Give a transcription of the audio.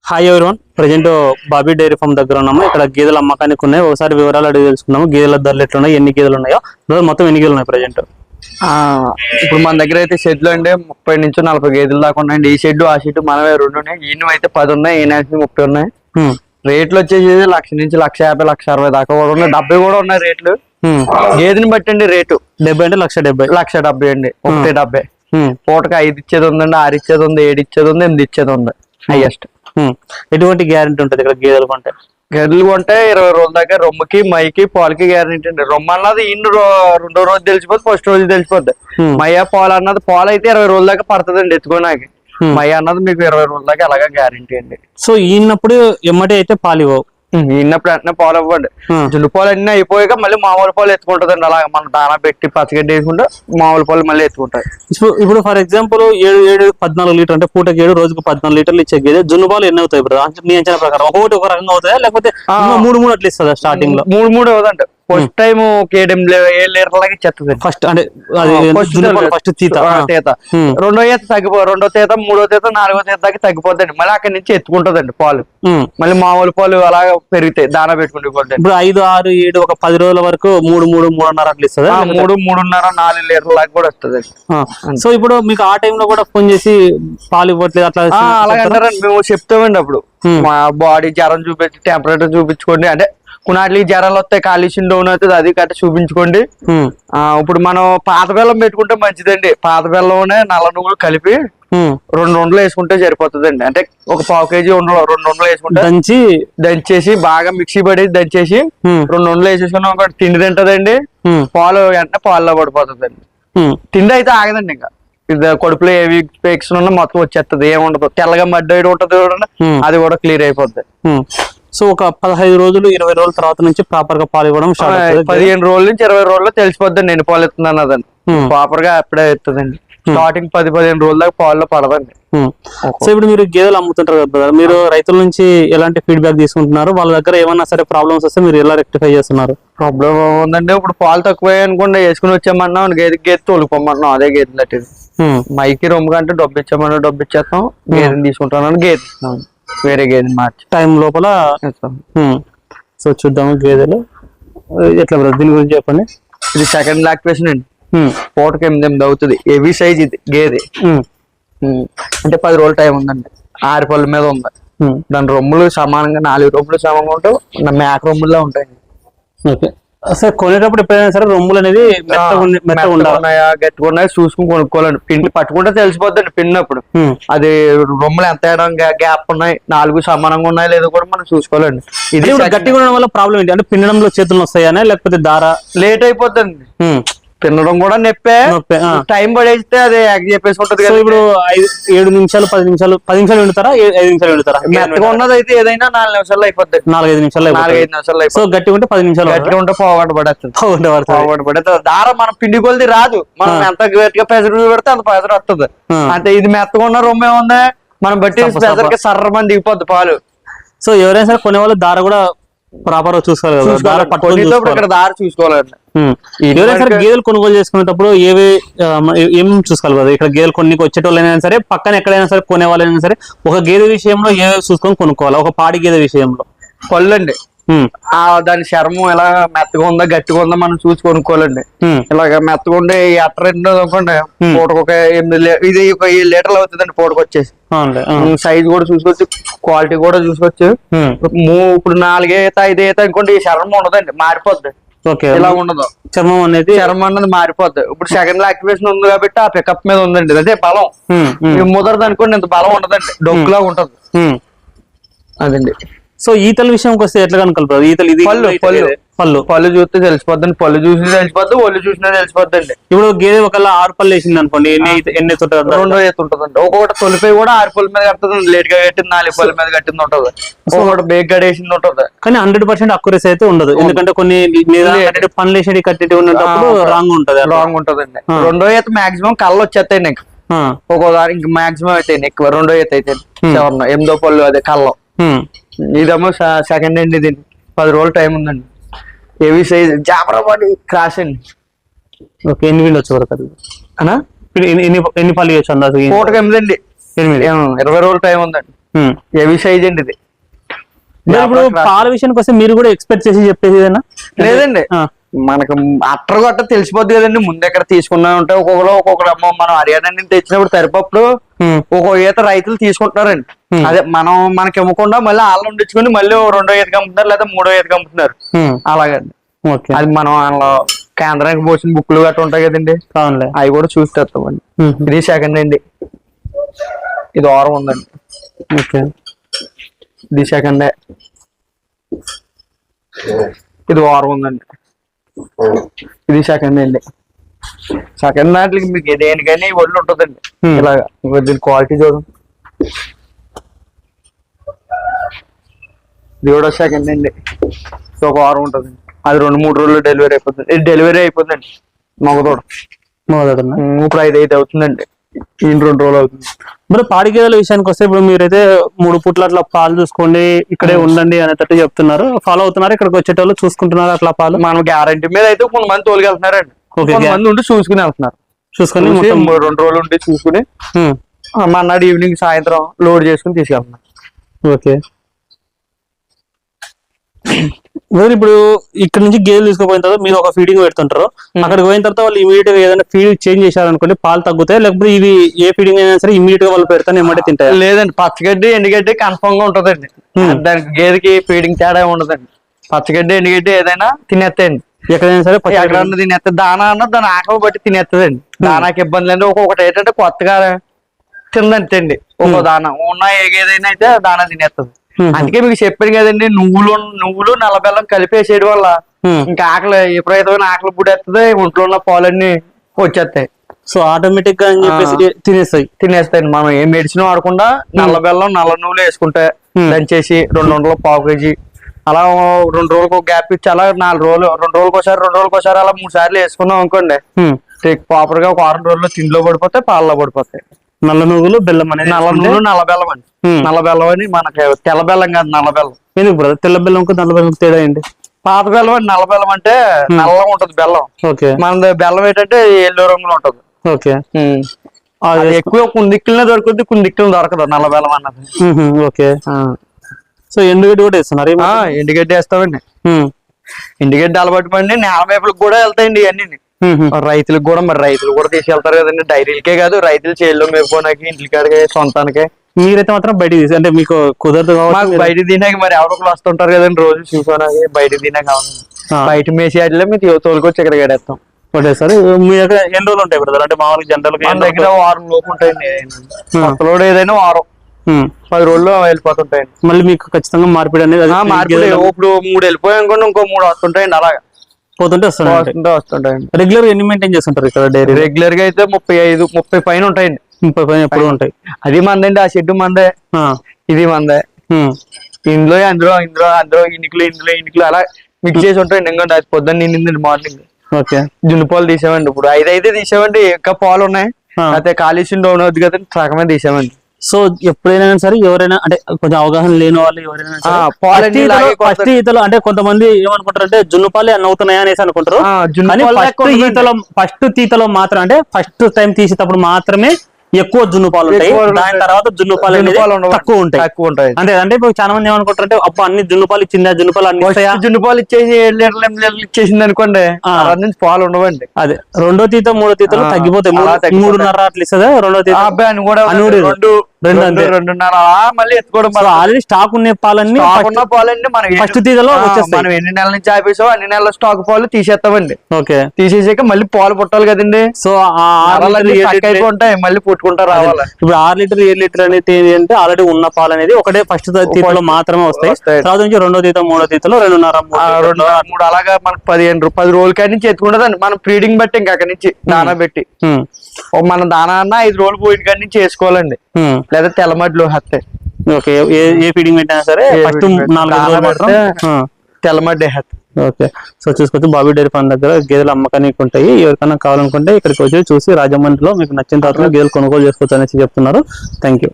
Hi everyone, present Bobby dairy farm దగ్గర ఉన్నాము. ఇక్కడ గేదెల అమ్మకానికి ఉన్నాయి. ఒకసారి వివరాలు అడిగి తెలుసుకున్నాము. గేదెల ధరలు ఎట్లున్నాయి, ఎన్ని గేదెలు ఉన్నాయో, మొత్తం ఎన్ని గేదెలు ఉన్నాయి ప్రజెంట్? ఇప్పుడు మన దగ్గర అయితే షెడ్లు అంటే 30 నుంచి 40 గేదెలు దాకా ఉన్నాయండి. ఈ షెడ్ ఆ షెడ్ మనవే 2 ఉన్నాయి. ఈయన అయితే 10 ఉన్నాయి, ఈయన 30 ఉన్నాయి. రేట్లు వచ్చేసి 1,00,000 నుంచి 1,50,000, 1,60,000 దాకా కూడా ఉన్నాయి. 70 కూడా ఉన్నాయి రేట్లు. గేదెని బట్టి అండి రేటు. 70 అంటే 1,70,000. 1,70,000 అండి. 1,70,000. పూటకి 5 ఇచ్చేది ఉందండి, 6 ఇచ్చేది ఉంది, 7 ఇచ్చేది ఉంది, 8 ఇచ్చేది ఉంది హైయెస్ట్. ఎటువంటి గ్యారెంటీ ఉంటుంది ఇక్కడ గేదెలు కొంటే? గేదెలు కొంటే 20 రోజుల దాకా రొమ్ముకి, మైకి, పాలకి గ్యారెంటీ అండి. రొమ్ము అన్నది రెండో రోజు తెలిసిపోద్ది, ఫస్ట్ రోజు తెలిసిపోద్ది. మయ్య పాలు అన్నది పాలు అయితే 20 రోజుల దాకా పడుతుందండి ఎత్తుకోనాకి. మయ్య అన్నది మీకు 20 రోజుల దాకా అలాగే గ్యారెంటీ అండి. సో ఈనప్పుడు ఎమ్మటే అయితే పాలు ఇవ్వవు. ఈనప్పుడు వెంటనే పాలు ఇవ్వండి. జున్ను పాలు అన్ని అయిపోయాక మళ్ళీ మామూలు పాలు ఎత్తుకుంటదండి. అలాగే మనం దానా పెట్టి పచ్చగడ్డి వేసుకుంటే మామూలు పాలు మళ్ళీ ఎత్తుకుంటాయి. ఇప్పుడు ఫర్ ఎగ్జాంపుల్ 14 లీటర్ అంటే పూటకి 7 రోజుకు 14 లీటర్లు ఇచ్చే గేదె జున్ను పాలు ఎన్ని అవుతాయి బ్రదర్? మీ అంచనా ప్రకారం ఒకటి ఒక రకంగా అవుతాయా, లేకపోతే 3 అట్లా ఇస్తుందా స్టార్టింగ్ లో? 3 అవుదండి. ఫస్ట్ టైం 7 లీటర్ల దాకా ఇచ్చేస్తుంది. ఫస్ట్ అంటే ఫస్ట్ తీత. రెండో ఈత రెండో తీత, మూడో తీత, 4వ తీత దాకా తగ్గిపోద్దండి. మళ్ళీ అక్కడి నుంచి ఎత్తుకుంటదండి పాలు. మళ్ళీ మామూలు పాలు అలాగా పెరుగుతాయి దానా పెట్టుకుంటే. ఇప్పుడు 5, 6, 7 ఒక 10 రోజుల వరకు 3.5 అట్లా ఇస్తుంది. 3.5, 4 లీటర్ల దాకా కూడా వస్తుంది. సో ఇప్పుడు మీకు ఆ టైంలో కూడా ఫోన్ చేసి పాలు ఇవ్వట్లేదు అట్లా అలాగంటారండి. మేము చెప్తామండి అప్పుడు. మా బాడీ జ్వరం చూపించి, టెంపరేచర్ చూపించుకోండి, అంటే కొన్నిటికి జ్వరాలు వస్తాయి, కాలుష్యం డౌన్ అవుతుంది, అది కట్ట చూపించుకోండి. ఇప్పుడు మనం పాత బెల్లం పెట్టుకుంటే మంచిదండి. పాత బెల్లంలోనే నల్ల నువ్వులు కలిపి 2 ఉండలు వేసుకుంటే సరిపోతుందండి. అంటే ఒక 1/2 కేజీ 2 ఉండలు వేసుకుంటే దంచేసి బాగా మిక్సీ పడి దంచేసి 2 ఉండలు వేసేసుకున్నాం. ఒక తిండి తింటదండి. పాలు వెంటనే పాలలో పడిపోతుందండి. తిండి అయితే ఆగదండి. ఇంకా ఇది కడుపులో ఏవి పేక్స్ ఉన్నా మొత్తం వచ్చేస్తుంది, ఏముండదు. తెల్లగా మడ్డ ఉంటది చూడండి, అది కూడా క్లియర్ అయిపోద్ది. సో ఒక 15 రోజులు 20 రోజుల తర్వాత నుంచి ప్రాపర్ గా పాలు ఇవ్వడం 15 రోజుల నుంచి 20 రోజుల్లో తెలిసిపోద్దండి ఎన్ని పాలు ఇస్తుంది అన్నదండి. ప్రాపర్ గా అప్పుడే ఇస్తుందండి. స్టార్టింగ్ 10-15 రోజుల దాకా పాలలో పడదండి. సో ఇప్పుడు మీరు గేదెలు అమ్ముతుంటారు కదా, మీరు రైతుల నుంచి ఎలాంటి ఫీడ్బ్యాక్ తీసుకుంటున్నారు? వాళ్ళ దగ్గర ఏమన్నా సరే ప్రాబ్లమ్స్ వస్తే మీరు ఎలా రెక్టిఫై చేస్తున్నారు? ప్రాబ్లమ్ ఉందండి. ఇప్పుడు పాలు తక్కువ అనుకోండి, వేసుకుని వచ్చామన్నాం, గేదె తోలుకోమన్నాం, అదే గేదె లట్టి మైకి రొమ్ము కంటే డబ్బు ఇచ్చామన్నా డబ్బు ఇచ్చేస్తాం. గేదెని తీసుకుంటామని గేదె వేరే గేదె మార్చి టైం లోపల. సో చూద్దాము గేదెలు ఎట్లా బ్రదర్, దీని గురించి చెప్పండి. ఇది సెకండ్ లాక్టేషన్ అండి. పూటకి 8 అవుతుంది. హెవీ సైజ్ ఇది గేదె. అంటే 10 రోజుల టైం ఉందండి. 6 పళ్ళ మీద ఉంది. దాని రొమ్ములు సమానంగా 4 రొమ్ములు సమానంగా ఉంటాయి. మేక రొమ్ముల్లో ఉంటాయి. ఓకే సార్, కొనేటప్పుడు ఎప్పుడైనా సరే రొమ్ములు అనేది ఉన్నాయా గట్టిగా ఉన్నాయా చూసుకుని కొనుక్కోవాలండి. పిండి పట్టుకుంటే తెలిసిపోద్దండి. పిన్నప్పుడు అది రొమ్ములు ఎంత గ్యాప్ ఉన్నాయి, 4 సమానంగా ఉన్నాయా లేదో కూడా మనం చూసుకోవాలండి. ఇది గట్టిగా ఉండడం వల్ల ప్రాబ్లం ఏంటి అంటే పిండడంలో చేతులు వస్తాయనే, లేకపోతే దారా లేట్ అయిపోద్దండి. తినడం కూడా నొప్పే, టైం పడేస్తే అది చెప్పేసి ఉంటది కదా. ఇప్పుడు 7 నిమిషాలు 10 నిమిషాలు వింటారా, 5 నిమిషాలు వింటారా? మెత్తగా ఉన్నది అయితే ఏదైనా 4 నిమిషాల్లో అయిపోద్ది. 4-5 నిమిషాలు. సో గట్టిగా ఉంటే 10 నిమిషాలు. గట్టిగా ఉంటే పోగొట్టు పడేస్తుంది. దారం మనం పిండి కొలిది రాదు. మనం ఎంత గట్టిగా ప్రెజర్ పెడితే అంత ప్రెజర్ వస్తుంది. అంటే ఇది మెత్తగా ఉన్న రొమ్మే ఉంది, మనం బట్టి ప్రెజర్ కి సర్రమని దిగిపోద్ది పాలు. సో ఎవరైనా సరే కొనే వాళ్ళు దార కూడా ప్రాపర్ గా చూసుకోవాలి కదా, ఇక్కడ దారి చూసుకోవాలండి. ఎవరైనా సరే గేదెలు కొనుగోలు చేసుకునేటప్పుడు ఏం చూసుకోవాలి కదా? ఇక్కడ గేదెలు కొన్ని వచ్చేటోళ్ళైనా సరే, పక్కన ఎక్కడైనా సరే కొనే వాళ్ళైనా సరే, ఒక గేదె విషయంలో ఏవే చూసుకొని కొనుక్కోవాలి? ఒక పాడి గేదె విషయంలో పళ్ళు అండి. దాని చర్మం ఎలా మెత్తగా ఉందా గట్టిగా ఉందా మనం చూసి కొనుక్కోవాలండి. ఇలాగ మెత్తగా ఉండే ఎట్రెండు అనుకోండి, పూటకు ఒక 8 ఇది ఒక 7 లీటర్లు అవుతుందండి పూటకు వచ్చేసి. సైజ్ కూడా చూసుకోవచ్చు, క్వాలిటీ కూడా చూసుకోవచ్చు. ఇప్పుడు 4 ఈత 5 ఈత అనుకోండి, ఈ చర్మం ఉండదండి, మారిపోద్ది. ఇలా ఉండదు, చర్మం అన్నది మారిపోద్ది. ఇప్పుడు సెకండ్ యాక్టివేషన్ ఉంది కాబట్టి ఆ పికప్ మీద ఉందండి. అదే బలం. ముదరదు అనుకోండి, ఇంత బలం ఉండదండి, డొక్కులా ఉంటది అదండి. సో ఈతల విషయంకి వస్తే ఎట్లా కనుకలుపుతారు? ఈతలు ఇది పళ్ళు చూస్తే తెలిసిపోద్దండి. పళ్ళు చూసి తెలిసిపోద్ది, ఒళ్ళు చూసినా తెలిసిపోద్దండి. ఇప్పుడు గేదె ఒకవేళ 6 పళ్ళు వేసింది అనుకోండి, ఎన్ని ఎత్తు ఉంటుంది? 2 ఎత్తు ఉంటుందండి. ఒక్కొక్కటి తొలిపై కూడా 6 పళ్ళ మీద కడుతుంది, లేట్ గా కట్టింది 4 పళ్ళ మీద కట్టింది ఉంటుంది, ఒక్కొక్కటి బేగ్ గడేసింది ఉంటుంది. కానీ 100% అక్యురసీ అయితే ఉండదు, ఎందుకంటే కొన్ని పనులు వేసేది కట్టి ఉన్నప్పుడు రాంగ్ ఉంటదండి. 2వ ఈత మాక్సిమం కళ్ళు వచ్చేస్తాయి నీకు. ఒక్కో దానికి మాక్సిమం అయితే ఎక్కువ 2వ ఈత అయితే 8వ పళ్ళు అదే కళ్ళం. ఇదేమో సెకండ్ అండి. ఇది 10 రోజుల టైం ఉందండి. హెవీ సైజ్ జాబరాబాద్ క్రాస్ అండి. ఓకే, ఎన్ని వీళ్ళు వచ్చి అన్నా ఎన్ని పళ్ళు చేయొచ్చు అందాజు? పూటకి 8 అండి. 20 రోజుల టైం ఉందండి. హెవీ సైజ్ అండి ఇది. మరి ఇప్పుడు పాల విషయానికి వస్తే మీరు కూడా ఎక్స్పెక్ట్ చేసి చెప్పేది ఏదైనా? లేదండి, మనకు అట్టర్ గట్ట తెలిసిపోద్ది కదండి ముందు ఎక్కడ తీసుకున్నా ఉంటే. ఒక్కొక్కరు అమ్మ మనం హర్యానా నుంచి తెచ్చినప్పుడు తరిపప్పుడు ఒక్కొక్క ఈత రైతులు తీసుకుంటున్నారండి. అదే మనకి ఇవ్వకుండా మళ్ళీ వాళ్ళని ఉండించుకుని మళ్ళీ 2వ ఈతకి అమ్ముతున్నారు లేదా 3వ ఈతకి అమ్ముతున్నారు. అలాగండి. అది మనం వాళ్ళ కేంద్రానికి పోసిన బుక్లు గట్ట ఉంటాయి కదండి, అవి కూడా చూసి తెస్తామండి. ఇది సెకండ్ అండి, ఇది వారం ఉందండి. ఇది సెకండ్, ఇది వారం ఉందండి. ఇది సెకండ్ అండి. సెకండ్ దాంట్లకి మీకు దేనికైనా ఒళ్ళు ఉంటుందండి ఇలాగా. దీని క్వాలిటీ చూడండి. ఇది కూడా సెకండ్ అండి, ఒక వారం ఉంటుందండి. అది 2-3 రోజుల్లో డెలివరీ అయిపోతుంది. ఇది డెలివరీ అయిపోతుందండి మగదోడ. ఇప్పుడు 5 అవుతుందండి, ఈ 2 రోజులు అవుతుంది. ఇప్పుడు పాడి గేదెల విషయానికి వస్తే ఇప్పుడు మీరైతే 3 పూట్ల అట్లా పాలు చూసుకోండి, ఇక్కడే ఉండండి అనేటట్టు చెప్తున్నారు. ఫాలో అవుతున్నారు, ఇక్కడికి వచ్చేటోళ్ళు చూసుకుంటున్నారు అట్లా పాలు? మనం గ్యారంటీ మీద అయితే కొంతమంది తోలుకెళ్తున్నారండి, కొంతమంది ఉండి చూసుకుని వెళ్తున్నారు. చూసుకుని 2 రోజులు ఉండి చూసుకుని మన్నాడు ఈవినింగ్ సాయంత్రం లోడ్ చేసుకుని తీసుకెళ్తున్నారు. ఓకే. ఇప్పుడు ఇక్కడ నుంచి గేదెలు తీసుకుపోయిన తర్వాత మీరు ఒక ఫీడింగ్ పెడుతుంటారు, అక్కడికి పోయిన తర్వాత వాళ్ళు ఇమీడియట్ గా ఏదైనా ఫీడ్ చేంజ్ చేశారనుకోండి పాలు తగ్గుతాయి, లేకపోతే ఇవి ఏ ఫీడింగ్ అయినా సరే ఇమీడియట్ గా వాళ్ళు పెడతాను ఏమంటే తింటాయి? లేదండి, పచ్చగడ్డి ఎండుగడ్డి కన్ఫర్మ్ గా ఉంటదండి. దానికి గేదెకి ఫీడింగ్ తేడా ఉండదండి. పచ్చగడ్డి ఎండుగడ్డి ఏదైనా తినేస్తాయండి, ఎక్కడైనా సరే ఎక్కడన్నా తినేస్తుంది. దానా అన్న దాని ఆకలి బట్టి తినేస్తుందండి. దానాకి ఇబ్బంది లేదండి. ఒక్కొక్కటి ఏంటంటే కొత్తగా తిందండి, ఒక్కో దానా ఉన్న ఏదైనా అయితే దానా తినేస్తుంది. అందుకే మీకు చెప్పాను కదండి, నువ్వులు నల్ల బెల్లం కలిపేసేయడం వల్ల ఇంకా ఆకలి విపరీతమైన ఆకలి పుడేస్తుంది, ఒంట్లో ఉన్న పాలన్నీ వచ్చేస్తాయి. సో ఆటోమేటిక్ గా అని చెప్పేసి తినేస్తాయండి. మనం ఏ మెడిసిన్ వాడకుండా నల్ల బెల్లం నల్ల నువ్వులు వేసుకుంటే దంచేసి 200 పావు కేజీ అలా 2 రోజులకు గ్యాప్ ఇచ్చి అలా 4 రోజులు 2 రోజులకోసారి అలా 3 సార్లు వేసుకున్నాం అనుకోండి, ప్రాపర్ గా ఒక 6 రోజుల్లో తిండిలో పడిపోతాయి, పాలలో పడిపోతాయి. నల్ల నువ్వులు బెల్లం అనేది, నల్ల నువ్వులు నల్ల బెల్లం అండి. నల్ల బెల్లం అని మనకి తెల్ల బెల్లం కాదు, నల్ల బెల్లం. ఎందుకు బ్రదర్ తెల్ల బెల్లంకు నల్ల బెల్లం తేడా ఏంటి? పాత బెల్లం అండి, నల్ల బెల్లం అంటే నల్లగా ఉంటది బెల్లం. మన బెల్లం ఏంటంటే ఎల్లో రంగులో ఉంటది. అది ఎక్కువ కొన్ని దిక్కులనే దొరుకుతుంది, కొన్ని దిక్కులు దొరకదు నల్ల బెల్లం అన్నది. ఓకే. సో ఎండుగడ్డి కూడా వేస్తున్నారు? ఎండుగడ్డి వేస్తామండి. ఎండుగడ్డి అలవాటు పడి నేల వైపులకు కూడా వెళ్తాయండి ఇవన్నీ. రైతులకు కూడా మరి రైతులు కూడా తీసుకెళ్తారు కదండి, డైరీలకే కాదు రైతులు చేల్లో మేపుకోవడానికి ఇంటి కాడికి సొంతానికి. మీరైతే మాత్రం బయట అంటే మీకు కుదరదు కాబట్టి బయట తినాక మరి ఎవరొకరు వస్తుంటారు కదండి రోజు చూసుకోవడానికి, బయట తినాక బయట మేసి వాటిలో మీకు తోలుకొచ్చి ఇక్కడ గడేస్తాం. ఒకటేసారి మీ దగ్గర ఎన్ని రోజులు ఉంటాయి బ్రదర్? అంటే మామూలుగా జనరల్ గా దగ్గర వారం లోపు ఉంటాయండి. కొత్తలోడు ఏదైనా వారం 10 రోజుల్లో వెళ్ళిపోతుంటాయండి. మళ్ళీ మీకు ఖచ్చితంగా మార్పిడి అనేది మార్పిడి ఇప్పుడు 3 వెళ్ళిపోయాం అనుకోండి, ఇంకో 3 వస్తుంటాయండి. అలాగా పోతుంటే వస్తుంటాయండి. రెగ్యులర్ గా ఎన్ని మెయింటైన్ చేస్తుంటారు ఇక్కడ డైరీ? రెగ్యులర్ గా అయితే 35-30 పైన ఉంటాయండి. 30 పైన ఎప్పుడు ఉంటాయి. అది మందండి, ఆ షెడ్ మందే, ఇది మందే. ఇందులో అందులో ఇనికులు అలా మిక్స్ చేసి ఉంటాయండి. ఎందుకంటే అది పొద్దున్న నిండిందండి మార్నింగ్. జున్ను పాలు తీసామండి, ఇప్పుడు 5 అయితే తీసామండి, ఇంకా పాలు ఉన్నాయి. అయితే కాలుష్యం డౌన్ అవుతుంది కదండి, సగమే తీసామండి. సో ఎప్పుడైనా సరే ఎవరైనా అంటే కొంచెం అవగాహన లేని వాళ్ళు ఎవరైనా ఫస్ట్ ఈతలు అంటే కొంతమంది ఏమనుకుంటారు అంటే జున్ను పాలు అన్న అవుతున్నాయా అనేసి అనుకుంటారు. ఫస్ట్ తీతలో మాత్రం అంటే ఫస్ట్ టైం తీసేటప్పుడు మాత్రమే ఎక్కువ జున్ను పాలు ఉంటాయి, దాని తర్వాత జున్ను పాలు అనేది తక్కువ ఉంటాయి. అంతే అంటే ఇప్పుడు చాలా మంది ఏమనుకుంటారు అంటే అప్పుడు అన్ని జున్ను పాలు ఇచ్చిందా, జున్ను పాలు అన్ని జున్ను పాలు ఇచ్చేసి 7 లీటర్లు 8 లీటర్లు ఇచ్చేసింది అనుకోండి, నుంచి పాలు ఉండవండి. అదే 2వ తీత 3వ తీతలు తగ్గిపోతాయి. 3.5 అట్లా ఇస్తుందా 2వ తీత? 2.5 మళ్ళీ ఎత్తుకోవడం. ఆల్రెడీ స్టాక్ ఉన్న పాలన్నీ మనకి ఫస్ట్ తీతలో మనం ఎన్ని నెలల నుంచి ఆపేసాం అన్ని నెలల స్టాక్ పాలు తీసేస్తామండి. తీసేసాక మళ్ళీ పాలు పుట్టాలి కదండి. సో ఉంటాయి మళ్ళీ పుట్టుకుంటారు రావాలి. ఇప్పుడు 6 లీటర్ 7 లీటర్ అనేది ఏంటంటే ఆల్రెడీ ఉన్న పాలు అనేది ఒకటే ఫస్ట్ తీతలో మాత్రమే వస్తాయి. తర్వాత నుంచి 2వ తీత 3వ తీతలో 2.5-3 అలాగా మనకు 10 రోజుల కాడి నుంచి ఎత్తుకుంటదండి. మనం ఫీడింగ్ బట్టి ఇంకా అక్కడి నుంచి దానా పెట్టి మన దానా అన్న 5 రోజులు పోయిన కాడి నుంచి వేసుకోవాలండి, లేదా తెల్లమడ్లు హత్తే. ఓకే. ఏ ఫీడింగ్ పెట్టినా సరే ఫస్ట్ 4 రోజులు మాత్రం తెల్లమడ్డి హత్తే. ఓకే. సో చూసుకొచ్చి బాబీ డైరీ ఫార్మ్ దగ్గర గేదెలు అమ్మకానికి ఉంటాయి. ఎవరికైనా కావాలనుకుంటే ఇక్కడికి వచ్చి చూసి రాజమండ్రిలో మీకు నచ్చిన తర్వాత గేదెలు కొనుగోలు చేసుకోవచ్చు అనేసి చెప్తున్నారు. Thank you.